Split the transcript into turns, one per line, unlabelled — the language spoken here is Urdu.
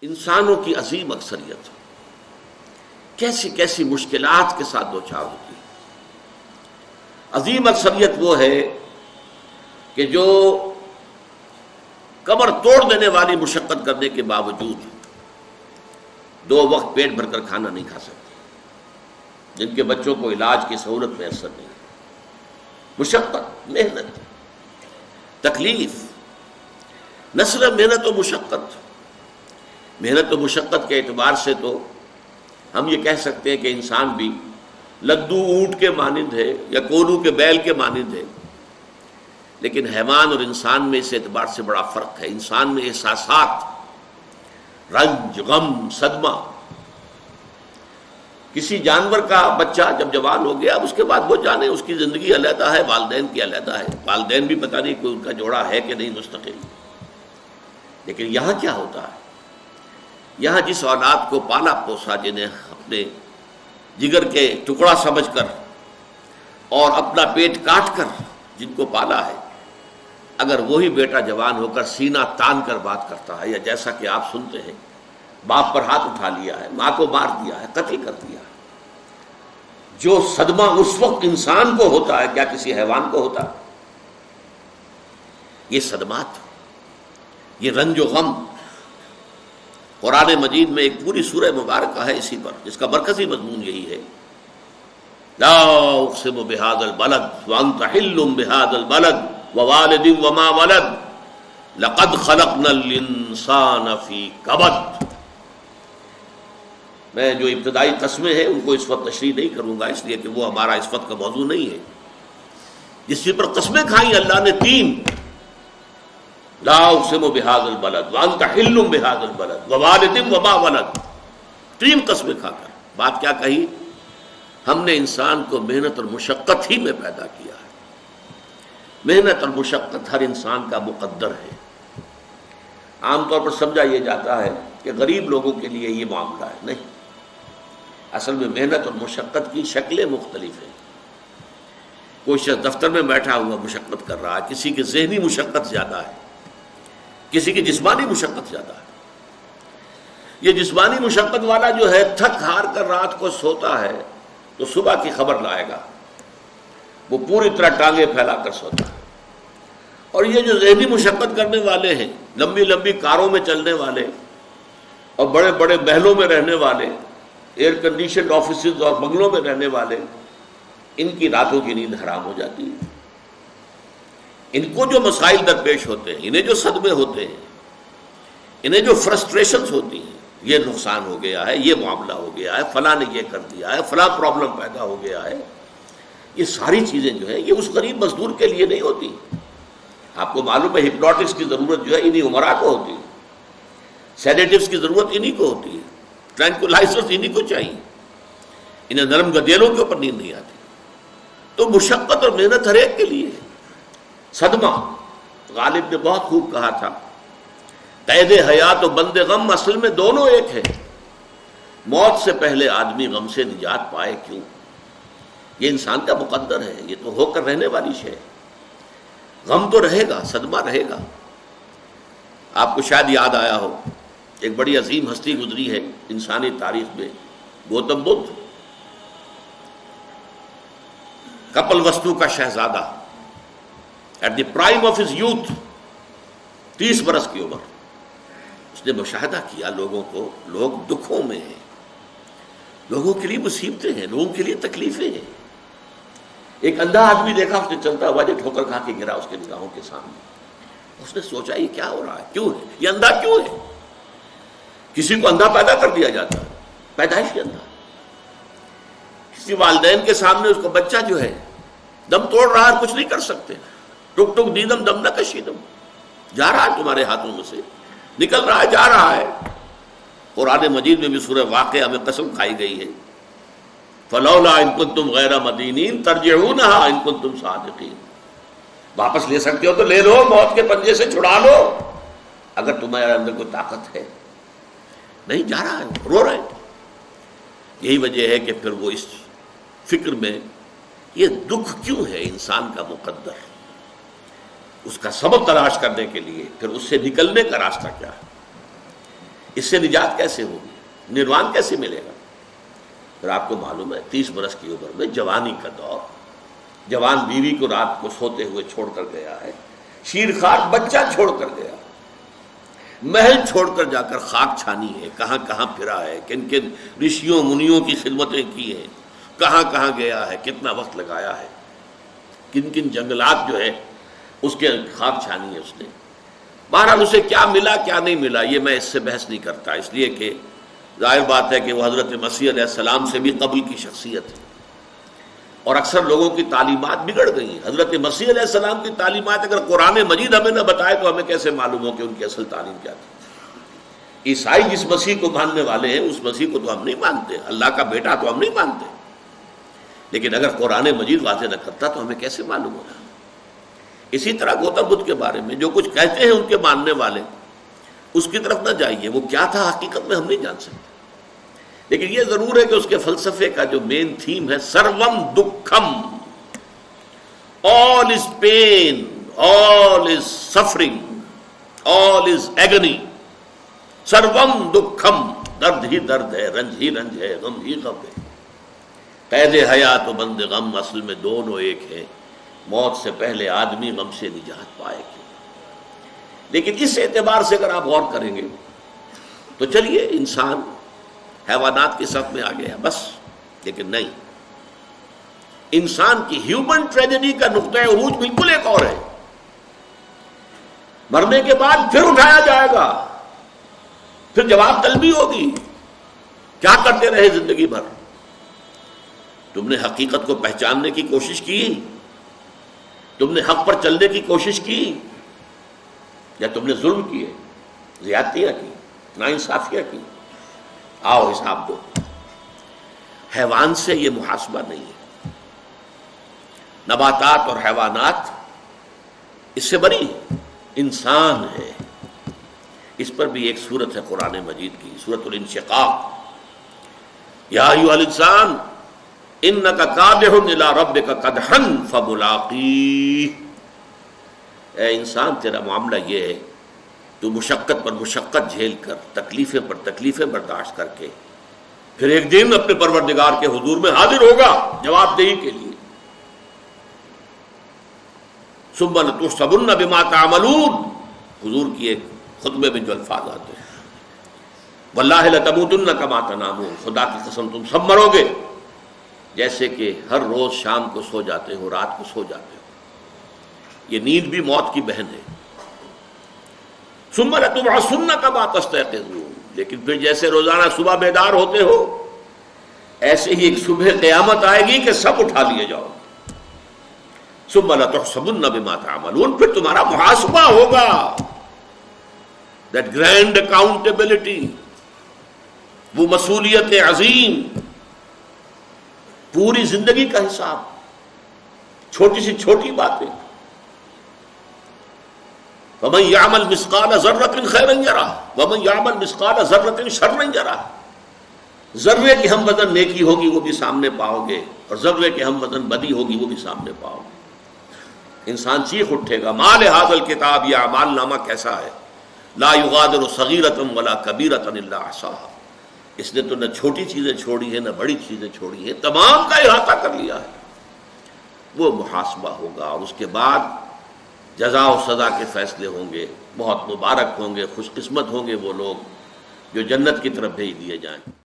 انسانوں کی عظیم اکثریت کیسی کیسی مشکلات کے ساتھ دوچار ہوتی ہے۔ عظیم اکثریت وہ ہے کہ جو کمر توڑ دینے والی مشقت کرنے کے باوجود 2 وقت پیٹ بھر کر کھانا نہیں کھا سکتے، جن کے بچوں کو علاج کی سہولت میسر نہیں، مشقت، محنت، تکلیف، نہ صرف محنت و مشقت، محنت و مشقت کے اعتبار سے تو ہم یہ کہہ سکتے ہیں کہ انسان بھی لدو اونٹ کے مانند ہے یا کولو کے بیل کے مانند ہے، لیکن حیوان اور انسان میں اس اعتبار سے بڑا فرق ہے۔ انسان میں احساسات، رنج، غم، صدمہ، کسی جانور کا بچہ جب جوان ہو گیا، اب اس کے بعد وہ جانے اس کی زندگی علیحدہ ہے، والدین کی علیحدہ ہے، والدین بھی پتہ نہیں کوئی ان کا جوڑا ہے کہ نہیں مستقل۔ لیکن یہاں کیا ہوتا ہے؟ یہاں جس اولاد کو پالا پوسا، جنہیں اپنے جگر کے ٹکڑا سمجھ کر اور اپنا پیٹ کاٹ کر جن کو پالا ہے، اگر وہی بیٹا جوان ہو کر سینہ تان کر بات کرتا ہے، یا جیسا کہ آپ سنتے ہیں باپ پر ہاتھ اٹھا لیا ہے، ماں کو مار دیا ہے، قتل کر دیا ہے، جو صدمہ اس وقت انسان کو ہوتا ہے کیا کسی حیوان کو ہوتا ہے؟ یہ صدمات، یہ رنج و غم، قرآن مجید میں ایک پوری سورہ مبارکہ ہے اسی پر، جس کا مرکزی مضمون یہی ہے، لا اقسم بہذا البلد وانت حل بہذا البلد ووالد وما ولد لقد خلقنا الانسان فی کبد۔ میں جو ابتدائی قسمیں ہیں ان کو اس وقت تشریح نہیں کروں گا، اس لیے کہ وہ ہمارا اس وقت کا موضوع نہیں ہے۔ جس چیز پر قسمیں کھائیں اللہ نے 3، لا اقسم بہذا البلد وانت حل بہذا البلد ووالد وما ولد، 3 قسمیں کھا کر بات کیا کہی؟ ہم نے انسان کو محنت اور مشقت ہی میں پیدا کیا ہے۔ محنت اور مشقت ہر انسان کا مقدر ہے۔ عام طور پر سمجھا یہ جاتا ہے کہ غریب لوگوں کے لیے یہ معاملہ ہے، نہیں، اصل میں محنت اور مشقت کی شکلیں مختلف ہیں۔ کوئی شخص دفتر میں بیٹھا ہوا مشقت کر رہا ہے، کسی کی ذہنی مشقت زیادہ ہے، کسی کی جسمانی مشقت زیادہ ہے۔ یہ جسمانی مشقت والا جو ہے تھک ہار کر رات کو سوتا ہے تو صبح کی خبر لائے گا، وہ پوری طرح ٹانگیں پھیلا کر سوتا ہے۔ اور یہ جو ذہنی مشقت کرنے والے ہیں، لمبی لمبی کاروں میں چلنے والے اور بڑے بڑے محلوں میں رہنے والے، ایئر کنڈیشنڈ آفیسز اور بنگلوں میں رہنے والے، ان کی راتوں کی نیند حرام ہو جاتی ہے۔ ان کو جو مسائل درپیش ہوتے ہیں، انہیں جو صدمے ہوتے ہیں، انہیں جو فرسٹریشنز ہوتی ہیں، یہ نقصان ہو گیا ہے، یہ معاملہ ہو گیا ہے، فلاں نے یہ کر دیا ہے، فلاں پرابلم پیدا ہو گیا ہے، یہ ساری چیزیں جو ہیں یہ اس غریب مزدور کے لیے نہیں ہوتی۔ آپ کو معلوم ہے ہپنوٹکس کی ضرورت جو ہے انہی عمرا کو ہوتی ہے، سیڈیٹیوز کی ضرورت انہی کو ہوتی ہے، ٹرینکولائزرز انہی کو چاہیے، انہیں نرم گدیلوں کے اوپر نیند نہیں آتی۔ تو مشقت اور محنت ہر ایک کے لیے ہے۔ صدمہ، غالب نے بہت خوب کہا تھا، قید حیات و بند غم اصل میں دونوں ایک ہیں۔ موت سے پہلے آدمی غم سے نجات پائے کیوں؟ یہ انسان کا مقدر ہے، یہ تو ہو کر رہنے والی شے ہے۔ غم تو رہے گا، صدمہ رہے گا۔ آپ کو شاید یاد آیا ہو، ایک بڑی عظیم ہستی گزری ہے انسانی تاریخ میں، گوتم بدھ، کپل وستو کا شہزادہ، at the prime of his youth, 30 برس کی عمر، اس نے مشاہدہ کیا لوگوں کو، لوگ دکھوں میں ہیں، لوگوں کے لیے مصیبتیں ہیں، لوگوں کے لیے تکلیفیں ہیں۔ ایک اندھا آدمی دیکھا اس نے چلتا ہوا جو ٹھوکر کھا کے گرا اس کے نگاہوں کے سامنے، اس نے سوچا یہ کیا ہو رہا ہے، کیوں ہے یہ اندھا کیوں ہے؟ کسی کو اندھا پیدا کر دیا جاتا ہے، پیدائشی اندھا۔ کسی والدین کے سامنے اس کو بچہ جو ہے دم توڑ رہا ہے، کچھ نہیں کر سکتے، ٹک ٹک دیدم دم نہ کشیدم، جا رہا ہے تمہارے ہاتھوں میں سے، نکل رہا ہے، جا رہا ہے۔ قرآن مجید میں بھی سورہ واقعہ میں قسم کھائی گئی ہے، فلولا ان کنتم غیر مدینین ترجعونها ان کنتم صادقین، واپس لے سکتے ہو تو لے لو، موت کے پنجے سے چھڑا لو اگر تمہارے اندر کوئی طاقت ہے۔ نہیں، جا رہا ہے، رو رہا ہے۔ یہی وجہ ہے کہ پھر وہ اس فکر میں، یہ دکھ کیوں ہے انسان کا مقدر، اس کا سبب تلاش کرنے کے لیے پھر اس سے نکلنے کا راستہ کیا ہے۔ اس سے نجات کیسے ہوگی؟ نروان کیسے ملے گا؟ پھر آپ کو معلوم ہے 30 برس کی عمر میں جوانی کا دور، جوان بیوی کو رات کو سوتے ہوئے چھوڑ کر گیا ہے، شیرخوار بچہ چھوڑ کر گیا، محل چھوڑ کر جا کر خاک چھانی ہے، کہاں کہاں پھرا ہے، کن کن رشیوں منیوں کی خدمتیں کی ہیں، کہاں کہاں گیا ہے، کتنا وقت لگایا ہے، کن کن جنگلات جو ہے اس کے خاک چھانی ہے اس نے۔ بہرحال اسے کیا ملا کیا نہیں ملا یہ میں اس سے بحث نہیں کرتا، اس لیے کہ ظاہر بات ہے کہ وہ حضرت مسیح علیہ السلام سے بھی قبل کی شخصیت ہے، اور اکثر لوگوں کی تعلیمات بگڑ گئی ہیں۔ حضرت مسیح علیہ السلام کی تعلیمات اگر قرآن مجید ہمیں نہ بتائے تو ہمیں کیسے معلوم ہو کہ ان کی اصل تعلیم کیا تھی؟ عیسائی جس مسیح کو ماننے والے ہیں اس مسیح کو تو ہم نہیں مانتے، اللہ کا بیٹا تو ہم نہیں مانتے، لیکن اگر قرآن مجید واضح نہ کرتا تو ہمیں کیسے معلوم ہوگا؟ اسی طرح گوتم بدھ کے بارے میں جو کچھ کہتے ہیں ان کے ماننے والے، اس کی طرف نہ جائیے، وہ کیا تھا حقیقت میں ہم نہیں جان سکتے، لیکن یہ ضرور ہے کہ اس کے فلسفے کا جو مین تھیم ہے سروم دکھم، all is pain, all is suffering, all is agony, سروم دکھم، درد ہی درد ہے، رنج ہی رنج ہے، غم ہی غم ہے، قید حیات و بند غم اصل میں دونوں ایک ہیں، موت سے پہلے آدمی غم سے نجات پائے گا۔ لیکن اس اعتبار سے اگر آپ غور کریں گے تو چلیے انسان حیوانات کی صف میں آ گیا بس، لیکن نہیں، انسان کی ہیومن ٹریجڈی کا نقطہ عروج بالکل ایک اور ہے۔ مرنے کے بعد پھر اٹھایا جائے گا، پھر جواب طلبی ہوگی، کیا کرتے رہے زندگی بھر؟ تم نے حقیقت کو پہچاننے کی کوشش کی؟ تم نے حق پر چلنے کی کوشش کی؟ یا تم نے ظلم کیے، زیادتیاں کی، ناانصافیاں کی؟ آؤ حساب دو۔ حیوان سے یہ محاسبہ نہیں ہے، نباتات اور حیوانات اس سے بری، انسان ہے۔ اس پر بھی ایک سورت ہے قرآن مجید کی، سورۃ الانشقاق، یا ایھا الانسان انک کادح الی ربک کدحا فملاقیہ، اے انسان تیرا معاملہ یہ ہے تو مشقت پر مشقت جھیل کر، تکلیفیں پر تکلیفیں برداشت کر کے پھر ایک دن اپنے پروردگار کے حضور میں حاضر ہوگا جواب دہی کے لیے۔ ثم لتحسبن بما تعملون، حضور کی ایک خطبے میں جو الفاظ آتے ہیں، واللہ لتموتن کما تنامون، خدا کی قسم تم سب مرو گے جیسے کہ ہر روز شام کو سو جاتے ہو، رات کو سو جاتے ہو۔ یہ نیند بھی موت کی بہن ہے۔ ثم لتبعثن کما تستيقظون، لیکن پھر جیسے روزانہ صبح بیدار ہوتے ہو ایسے ہی ایک صبح قیامت آئے گی کہ سب اٹھا لیے جاؤ۔ ثم لتحسبن بما تعملون، پھر تمہارا محاسبہ ہوگا، that grand accountability، وہ مسئولیت عظیم، پوری زندگی کا حساب، چھوٹی سی چھوٹی باتیں۔ وَمَنْ يَعْمَلْ مِثْقَالَ ذَرَّةٍ خَيْرًا يَرَهُ وَمَنْ يَعْمَلْ مِثْقَالَ ذَرَّةٍ شَرًّا يَرَهُ، ذرے کی ہم وزن نیکی ہوگی وہ بھی سامنے پاؤ گے، اور ذرے کی ہم وزن بدی ہوگی وہ بھی سامنے پاؤ گے۔ انسان چیخ اٹھے گا، مَا لِهَٰذَا الْكِتَابِ، یہ اعمال نامہ کیسا ہے، لَا يُغَادِرُ صَغِيرَةً وَلَا كَبِيرَةً إِلَّا أَحْصَاهَا، اس نے تو نہ چھوٹی چیزیں چھوڑی ہیں نہ بڑی چیزیں چھوڑی ہیں، تمام کا احاطہ کر لیا ہے۔ وہ محاسبہ ہوگا، اور اس کے بعد جزا و سزا کے فیصلے ہوں گے۔ بہت مبارک ہوں گے، خوش قسمت ہوں گے وہ لوگ جو جنت کی طرف بھیج دیے جائیں۔